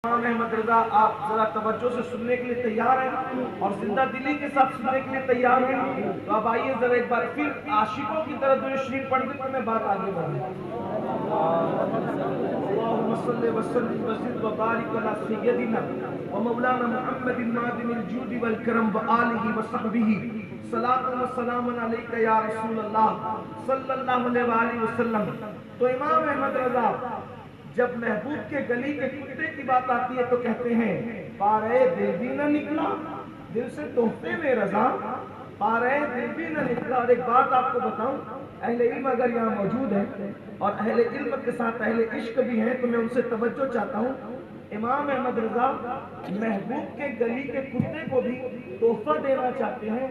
امام احمد رضا آپ ذرا توجہ سے سننے کے لیے تیار ہیں اور زندہ دلی کے ساتھ سننے کے لیے تیار ہیں؟ تو اب آئیے ذرا ایک بار پھر عاشقوں کی طرح درود شریف پڑھ کے میں بات آگے بڑھوں۔ اللهم صل وسلم وزد وبارك على سيدنا ومولانا محمد معدن الجود والكرم وآله وصحبه صلاة وسلام عليك يا رسول الله صلی اللہ علیہ وآلہ وسلم۔ تو امام احمد رضا جب محبوب کے گلی کے کتے کی بات آتی ہے تو کہتے ہیں پارے دل بھی نہ نکلا دل سے تحفے میں رضا، پارے دل بھی نہ نکلا۔ اور ایک بات آپ کو بتاؤں، اہل علم اگر یہاں موجود ہیں اور اہل علم کے ساتھ اہل عشق بھی ہیں تو میں ان سے توجہ چاہتا ہوں۔ امام احمد رضا محبوب کے گلی کے کتے کو بھی تحفہ دینا چاہتے ہیں،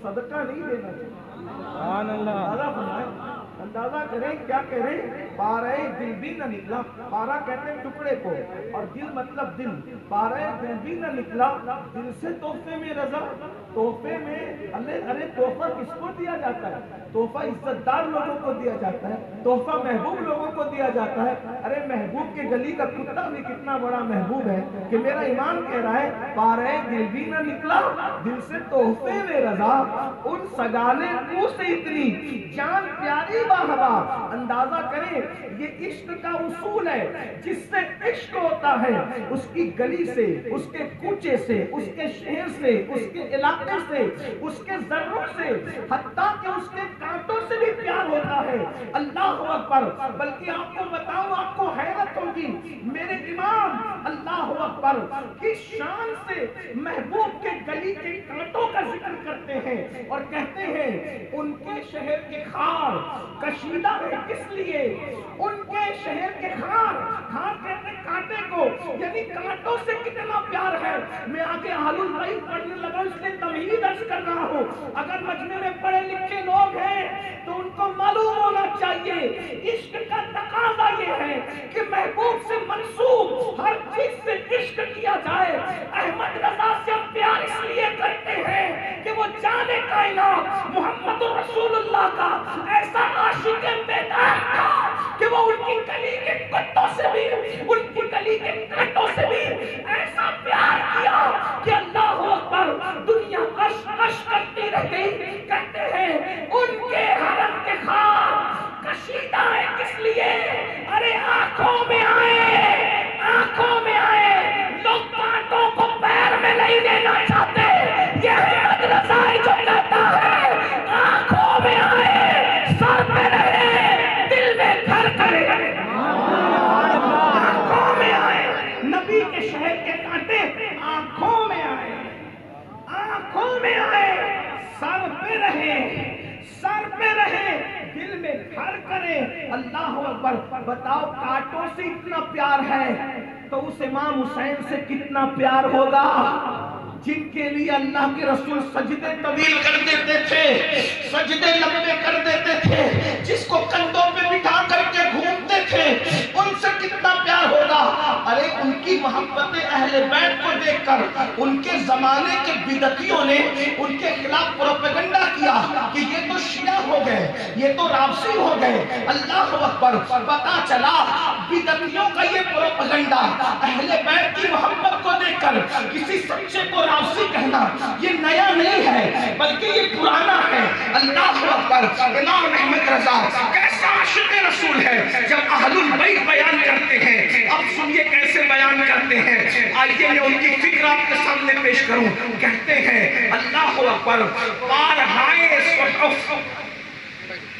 صدقہ نہیں دینا چاہتے۔ سبحان اللہ۔ اندازہ کریں کیا کہہ رہے ہیں، پارے دل بھی نہ نکلا، پارا کہتے ہیں ٹکڑے کو اور دل مطلب دل، پارے دل بھی نہ نکلا دل سے تحفے میں رضا۔ تحفے میں ارے تحفہ کس کو دیا جاتا ہے؟ تحفہ عزت دار لوگوں کو دیا جاتا ہے، تحفہ محبوب لوگوں کو دیا جاتا ہے۔ ارے محبوب کے گلی کا کتا بھی کتنا بڑا محبوب ہے کہ میرا ایمان کہہ رہا ہے پارے دل بھی نہ نکلا دل سے تحفے میں رضا، ان سگالے منہ سے اتنی جان پیاری باہوا۔ اندازہ کریں یہ عشق کا اصول ہے، جس سے عشق ہوتا ہے اس کی گلی سے، اس کے کوچے سے، اس کے شہر سے، اس کے علاقے سے، اس کے ذروں سے، حتیٰ کہ اس کے کانٹوں سے بھی پیار ہوتا ہے۔ اللہ اکبر۔ بلکہ آپ کو بتاؤں، آپ کو حیرت ہوگی، میرے امام اللہ اکبر کی شان سے محبوب کے گلی کے کانٹوں کا ذکر کرتے ہیں اور کہتے ہیں ان کے شہر کے خار کشیدہ ہے کس لیے؟ ان کے شہر کے خار کہتے ہیں کانٹے کو، یعنی کانٹوں سے کتنا پیار ہے۔ میں آگے اہل البیت پڑھنے لگا اس لیے تمہید عرض کر رہا ہوں۔ اگر مجمع میں پڑھے لکھے لوگ ہیں تو ان کو معلوم ہونا چاہیے عشق کا تقاضا یہ ہے کہ محبوب سے منسوب ہر چیز سے عشق کیا جائے۔ احمد رضا سے ہم پیار اس لیے کرتے ہیں کہ وہ جان کائنات محمد رسول اللہ کا ایسا عاشق بیدار تھا کہ وہ ان کی گلی کے کتوں سے بھی، ان کی گلی کے کانٹوں سے بھی ایسا پیار کیا کہ اللہ اکبر دنیا عش کرتی رہ گئی۔ کہتے ہیں ان کے حرم کے خار کشیدہ ہے کس لیے؟ ارے آنکھوں میں آئے، آنکھوں میں آئے، لوگ کانٹوں کو پیر میں نہیں لینا چاہتے۔ یہ احمد رضا جو کہتا ہے آنکھوں میں آئے، سر پہ رہے، دل میں گھر کرے۔ آنکھوں میں آئے، نبی کے شہر کے کانٹے آنکھوں میں آئے، آنکھوں میں آئے، سر پہ رہے، سر پہ رہے، دل میں گھر کرے۔ اللہ اکبر۔ بتاؤ کانٹوں سے اتنا پیار ہے تو اس امام حسین سے کتنا پیار ہوگا جن کے لیے اللہ کے رسول سجدے طویل کر دیتے تھے، سجدے لمبے کر دیتے تھے، جس کو کندھوں پہ بٹھا کر کے گھومتے تھے، ان سے کتنا پیار ہوگا۔ ارے ان کی محبت اہل بیت کو دیکھ کر ان کے زمانے کے بدعتیوں نے ان کے خلاف پروپیگنڈا کیا کہ یہ تو شیعہ ہو گئے، یہ تو رافضی ہو گئے۔ اللہ اکبر۔ پتا چلا بدعتیوں کا یہ پروپیگنڈا اہل بیت کی محبت کو دیکھ کر کسی سچے کو رافضی کہنا یہ نیا نہیں ہے بلکہ یہ پرانا ہے۔ اللہ اکبر۔ امام احمد رضا کیسا عاشق رسول ہے جب اہل البیت بیان کرتے ہیں۔ اب سنیے کیسے بیان کرتے ہیں، آئیے میں ان کی فکر آپ کے سامنے پیش کروں۔ کہتے ہیں اللہ اکبر، پارہائے صحف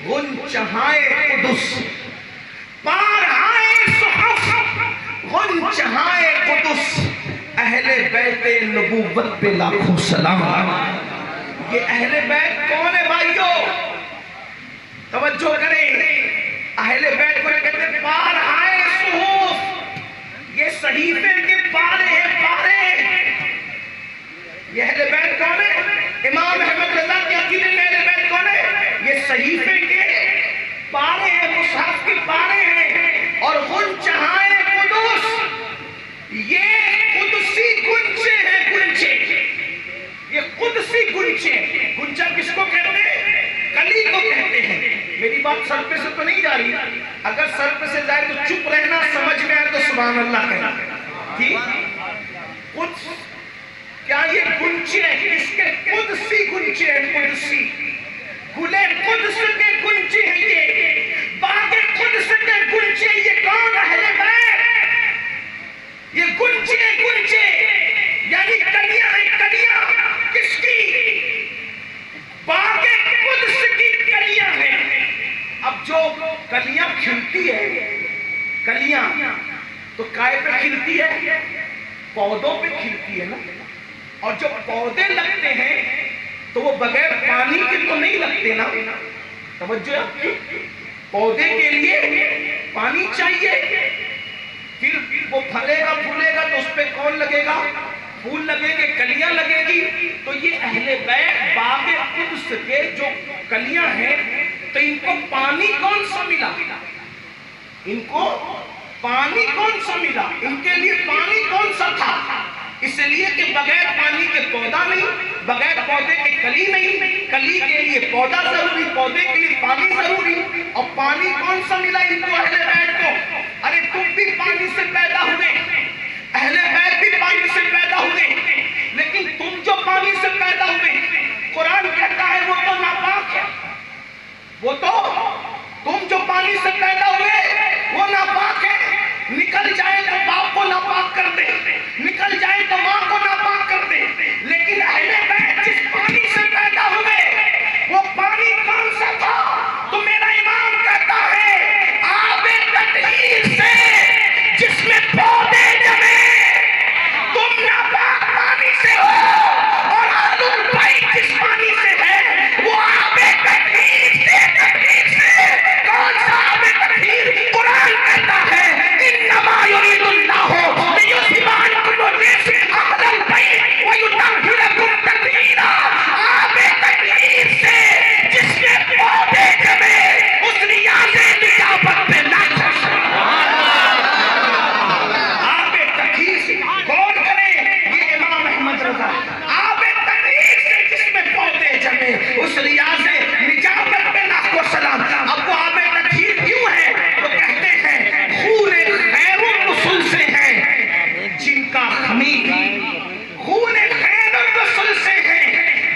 غنچہائے قدس، پارہائے صحف غنچہائے قدس، اہل بیت نبوت پہ لاکھوں سلام۔ یہ اہل بیت کون ہے بھائیو؟ توجہ کریں، اہل بیت کو کہتے ہیں پارہائے صحف، یہ صحیفے کے پارے ہیں، پارے۔ یہ اہل بیت کون ہے؟ امام احمد رضا کے عقیدے میں اہل بیت کون ہے؟ یہ صحیفے کے پارے ہیں، مصحف کے پارے ہیں۔ اور غنچہائے قدس، یہ قدسی گنچے ہیں، گنچے، یہ قدسی گنچے۔ گنچہ کس کو کہتے ہیں؟ کلی کو کہتے ہیں۔ میری بات سر پہ سے تو نہیں جا رہی، اگر سر پہ سے جائے تو چپ رہنا، سمجھ میں آئے تو سبحان اللہ کہنا۔ تھی قدس. کیا یہ گنچے اس کے قدسی گنچے ہیں؟ قدسی گلے قدس کے گنچے ہیں، یہ باغ قدس کے گنچے. یہ کون اہل بیت؟ یہ گنچے یعنی کلیاں ہیں. کلیاں کس کی؟ باغ قدس کی کلیاں ہیں. اب جو کلیاں کھلتی ہے، کلیاں تو کائے پہ کھلتی ہے؟ پودوں پہ کھلتی ہے نا. اور جو پودے لگتے ہیں تو وہ بغیر پانی کے تو نہیں لگتے نا. توجہ آپ کی. پودے کے لیے پانی چاہیے، پھر وہ پھلے گا پھولے گا تو اس پہ کون لگے گا؟ پھول لگیں گے، کلیاں لگے گی. تو یہ اہل بیت باغ قدس کے جو کلیاں ہیں، تو ان کو پانی کون سا ملا؟ ان کو پانی کون سا ملا؟ ان کے لیے پانی کون سا تھا؟ اس لیے کہ بغیر پانی کے پودا نہیں، بغیر پودے کے کلی نہیں. کلی کے لیے پودا ضروری، پودے کے لیے پانی ضروری. اور پانی کون سا ملا ان کو؟ اہل بیت کو. ارے تم بھی پانی سے پیدا ہوئے، اہل بیت بھی پانی سے پیدا ہوئے، لیکن تم جو پانی سے پیدا ہوئے، قرآن کہتا ہے وہ تو ناپاک ہے. وہ تو تم جو پانی سے پیدا ہوئے وہ ناپاک ہے. نکل جائے تو باپ کو ناپاک کر دے، نکل جائے تو ماں کو ناپاک کر دے. لیکن اہل بیت جس پانی سے پیدا ہوئے وہ پانی کون سا تھا؟ تو میرا امام کہتا ہے آب تطہیر سے جس میں پودے جمے. تم ناپاک پانی سے ہو، اور آلود بھائی جس پانی سے ہے وہ آب تطہیر سے. کون سا آب تطہیر؟ قرآن کہتا ہے انما یرید اللہ لیذھب عنکم الرجس اہل البیت ویطہرکم تطہیرا. آب تطہیر سے جس میں پودے جمے، اس ریاض نجابت پہ نہ کھس. آب تطہیر سے غور کریں، یہ امام احمد رضا. آب تطہیر سے جس میں پودے جمے، اس ریاض نجابت پہ نہ کو سلام. اب وہ آب تطہیر کیوں ہے؟ وہ کہتے ہیں خون خیر الرسل سے ہے جن کا خمیر. خون خیر الرسل سے ہے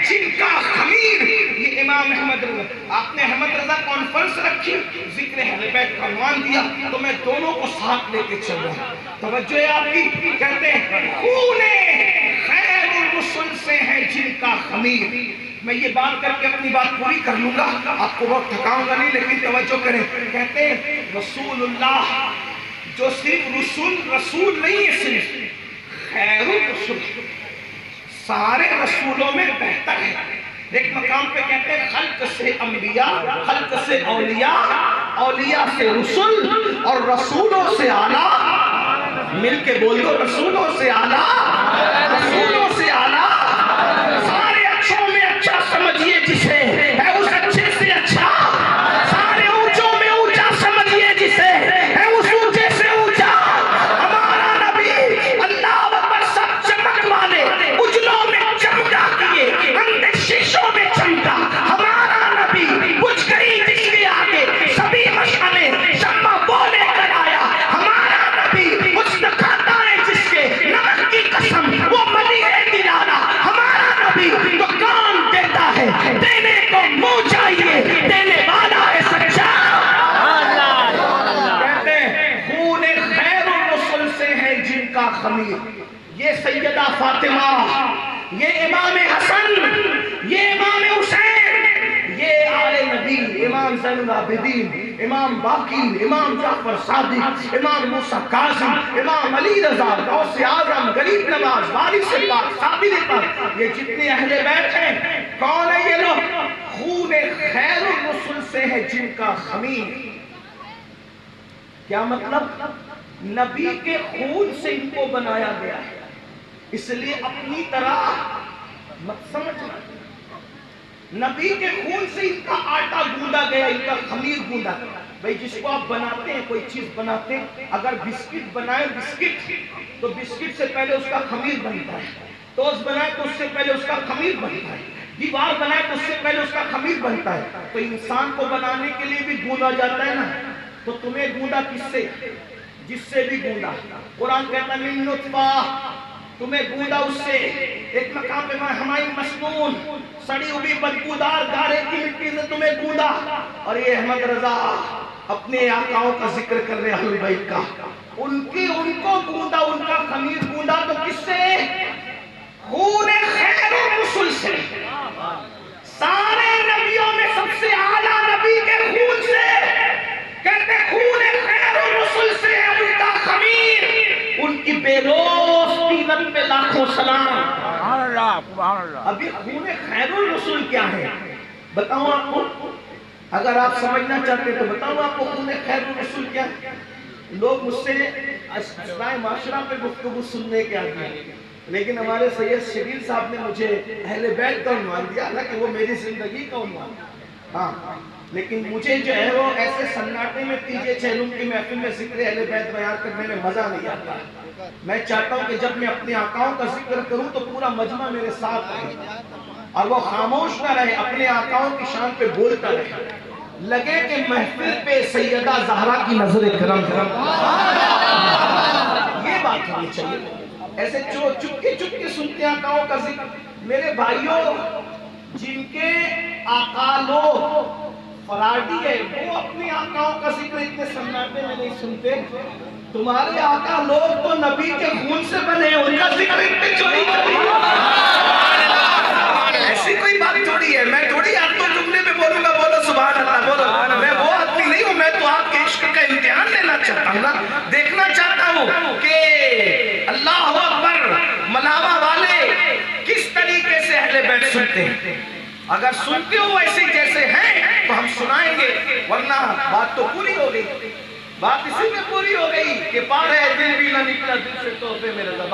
جن کا خمیر. یہ امام احمد رضا. آپ نے احمد رضا کانفرنس رکھی، ذکر اہل بیت کا عنوان دیا، تو میں دونوں کو ساتھ لے کے چل رہا ہوں. توجہ ہے آپ کی. کہتے ہیں خون خیر الرسل سے ہے جن کا خمیر. میں یہ بات کر کے اپنی بات پوری کر لوں گا، آپ کو بہت تھکاؤں گا نہیں، لیکن توجہ کریں. کہتے ہیں رسول اللہ جو صرف رسول نہیں ہے، صرف خیر الرسل، سارے رسولوں میں بہتر ہے. ایک مقام پہ کہتے ہیں خلق سے انبیاء، خلق سے اولیاء، اولیاء سے رسول، اور رسولوں سے اعلیٰ. مل کے بولو، رسولوں سے اعلیٰ، رسولوں سے اعلیٰ. سارے اچھوں میں اچھا سمجھیے جسے ہے اس اچھے سے اچھا. سارے اونچوں میں اونچا سمجھیے جسے ہے اس اونچے سے اونچا. ہمارا نبی اللہ اکبر سب چمک والے اجلوں میں چمکا کیے، اندر شیشوں میں چمکا. ہمارا نبی بجھ گئی جس کے آگے سبھی مشعلیں، شمع وہ لے کر آیا. ہمارا نبی اس کھاتا ہے جس کے نمک کی قسم وہ ملی ہے دلانا. ہمارا نبی تو کام دیتا ہے، دینے کو منہ چاہیے، دینے والا ہے سچا. کہتے ہیں خون خیر الرسل سے ہے جن کا خمیر. یہ سیدہ فاطمہ، یہ امام حسن، یہ امام حسین، یہ آل نبی، امام زین العابدین، امام باقر، امام جعفر صادق، امام موسیٰ کاظم، امام علی رضا، غوث اعظم، غریب نواز، وارث پاک، صابر پاک، یہ جتنے اہل بیت ہیں کون ہے یہ لوگ؟ خون خیر الرسل سے ہے جن کا خمیر. کیا مطلب؟ نبی کے خون سے ان کو بنایا گیا ہے. اس لیے اپنی طرح مت سمجھنا. نبی کے خون سے ان کا آٹا گوندا گیا، ان کا خمیر گوندا گیا. بھئی جس کو آپ بناتے ہیں، کوئی چیز بناتے ہیں، اگر بسکٹ بنائیں بسکٹ، تو بسکٹ سے پہلے اس کا خمیر بنتا ہے. ٹوسٹ بنائے تو اس سے پہلے اس کا خمیر بنتا ہے. دیوار بنائے تو اس سے پہلے اس کا خمیر بنتا ہے. تو انسان کو بنانے کے لیے بھی گوندا جاتا ہے نا. تو تمہیں گوندا کس سے؟ جس سے بھی گوندا. قرآن کہتا ہے من نطفہ، تمہیں گوندا اس سے. ایک مقام پہ ہمائی مسنون، سڑی ہوئی بدبودار گارے کی مٹی سے تمہیں گوندا. اور یہ احمد رضا اپنے آقاؤں کا ذکر کر رہے اہل بیت کا. ان کو گوندا، ان کا خمیر گوندا تو کس سے؟ خون خیر الرسل سے. سارے نبیوں میں سب سے اعلیٰ نبی کے خون سے. کہتے خون خیر الرسل سے ان کا خمیر، ان کی بے روز قیمت پہ لاکھوں سلام. سبحان اللہ سبحان اللہ. اب یہ خون خیر الرسول کیا ہے بتاؤں آپ کو؟ اگر آپ سمجھنا چاہتے تو بتاؤں آپ کو خون خیر الرسول کیا ہے. لوگ مجھ سے اسرائے معاشرہ پہ گفتگو سننے کے آتے ہیں، لیکن ہمارے سید شبیر صاحب نے مجھے اہل بیت کا عنوان دیا، حالانکہ وہ میری زندگی کا عنوان. ہاں لیکن مجھے جو ہے وہ ایسے سناٹے میں تیجے چہلم کی محفل میں ذکر اہل بیت بیان کرنے میں مزہ نہیں آتا. میں چاہتا ہوں کہ جب میں اپنے آقاؤں کا ذکر کروں تو پورا مجمع میرے ساتھ رہے اور وہ خاموش نہ رہے، اپنے آقاؤں کی شان پہ بولتا رہے. لگے کہ محفل پہ سیدہ زہرا کی نظر کرم. یہ بات ہونی چاہیے. ایسے چپکے چپکے سنتے آقاؤں کا ذکر. میرے بھائیوں، جن کے آقا لوگ فرادی ہے وہ اپنے آقاؤں کا ذکر اتنے سناٹے میں نہیں سنتے. تمہارے آقا لوگ تو نبی کے خون سے بنے ہیں، ان کا ذکر اتنے چوری ایسی کوئی بات تھوڑی ہے. میں تھوڑی آپ کو جملے میں بولوں گا بولو سبحان اللہ بولو. میں وہ آدمی نہیں ہوں، میں تو آپ کے عشق کا امتحان لینا چاہتا ہوں نا. دیکھنا چاہتا ہوں کہ اللہ اکبر ملاوہ والے کس طریقے سے اہل بیت سنتے ہیں. اگر سنتے ہو ایسے جیسے ہیں تو ہم سنائیں گے، ورنہ بات تو پوری ہو گئی. بات اسی میں پوری ہو گئی کہ پا رہے دل بھی نہ نکلا دل سے تو میرے زبان